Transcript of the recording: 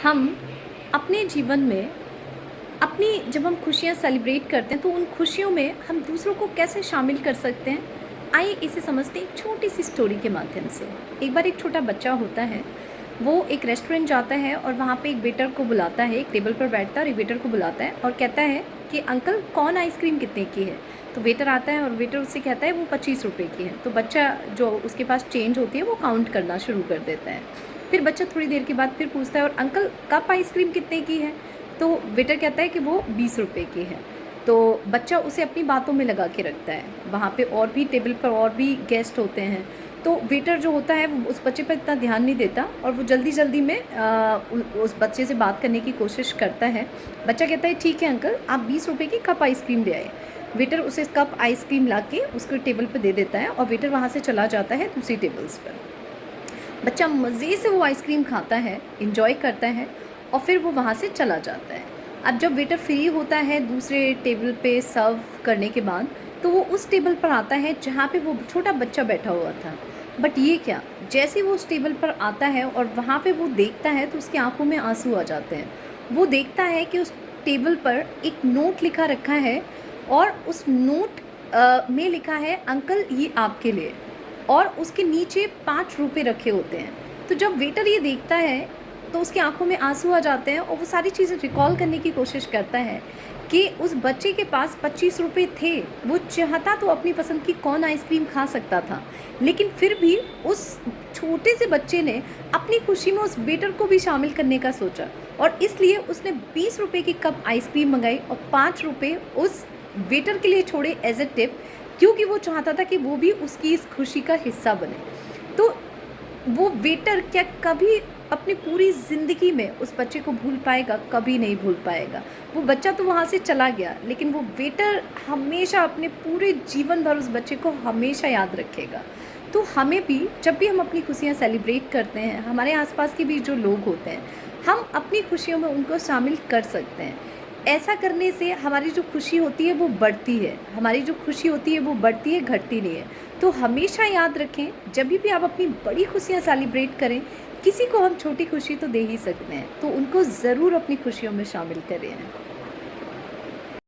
हम अपने जीवन में अपनी जब हम खुशियाँ सेलिब्रेट करते हैं तो उन खुशियों में हम दूसरों को कैसे शामिल कर सकते हैं। आइए इसे समझते हैं एक छोटी सी स्टोरी के माध्यम से। एक बार एक छोटा बच्चा होता है, वो एक रेस्टोरेंट जाता है और वहाँ पे एक वेटर को बुलाता है, एक टेबल पर बैठता है और एक वेटर को बुलाता है और कहता है कि अंकल कौन आइसक्रीम कितने की है। तो वेटर आता है और वेटर उससे कहता है वो 25 रुपये की है। तो बच्चा जो उसके पास चेंज होती है वो काउंट करना शुरू कर देता है। फिर बच्चा थोड़ी देर के बाद फिर पूछता है और अंकल कप आइसक्रीम कितने की है। तो वेटर कहता है कि वो 20 रुपये की है। तो बच्चा उसे अपनी बातों में लगा के रखता है। वहाँ पे और भी टेबल पर और भी गेस्ट होते हैं, तो वेटर जो होता है वो उस बच्चे पर इतना ध्यान नहीं देता और वो जल्दी जल्दी में उस बच्चे से बात करने की कोशिश करता है। बच्चा कहता है ठीक है अंकल, आप 20 रुपये की कप आइसक्रीम ले आए। वेटर उसे कप आइसक्रीम ला के उसको टेबल पर दे देता है और वेटर वहाँ से चला जाता है दूसरी टेबल्स पर। बच्चा मज़े से वो आइसक्रीम खाता है, इंजॉय करता है और फिर वो वहाँ से चला जाता है। अब जब वेटर फ्री होता है दूसरे टेबल पे सर्व करने के बाद, तो वो उस टेबल पर आता है जहाँ पे वो छोटा बच्चा बैठा हुआ था। बट ये क्या, जैसे वो उस टेबल पर आता है और वहाँ पे वो देखता है तो उसकी आंखों में आंसू आ जाते हैं। वो देखता है कि उस टेबल पर एक नोट लिखा रखा है और उस नोट में लिखा है अंकल ये आपके लिए, और उसके नीचे 5 रुपये रखे होते हैं। तो जब वेटर ये देखता है तो उसकी आंखों में आंसू आ जाते हैं और वो सारी चीज़ें रिकॉल करने की कोशिश करता है कि उस बच्चे के पास 25 रुपये थे। वो चाहता तो अपनी पसंद की कौन आइसक्रीम खा सकता था, लेकिन फिर भी उस छोटे से बच्चे ने अपनी खुशी में उस वेटर को भी शामिल करने का सोचा और इसलिए उसने 20 रुपये की कप आइसक्रीम मंगाई और 5 रुपये उस वेटर के लिए छोड़े एज ए टिप, क्योंकि वो चाहता था कि वो भी उसकी इस खुशी का हिस्सा बने। तो वो वेटर क्या कभी अपनी पूरी ज़िंदगी में उस बच्चे को भूल पाएगा? कभी नहीं भूल पाएगा। वो बच्चा तो वहाँ से चला गया, लेकिन वो वेटर हमेशा अपने पूरे जीवन भर उस बच्चे को हमेशा याद रखेगा। तो हमें भी जब भी हम अपनी खुशियाँ सेलिब्रेट करते हैं, हमारे आसपास के भी जो लोग होते हैं, हम अपनी खुशियों में उनको शामिल कर सकते हैं। ऐसा करने से हमारी जो खुशी होती है वो बढ़ती है, हमारी जो खुशी होती है वो बढ़ती है, घटती नहीं है। तो हमेशा याद रखें, जब भी आप अपनी बड़ी खुशियाँ सेलिब्रेट करें, किसी को हम छोटी खुशी तो दे ही सकते हैं, तो उनको ज़रूर अपनी खुशियों में शामिल करें।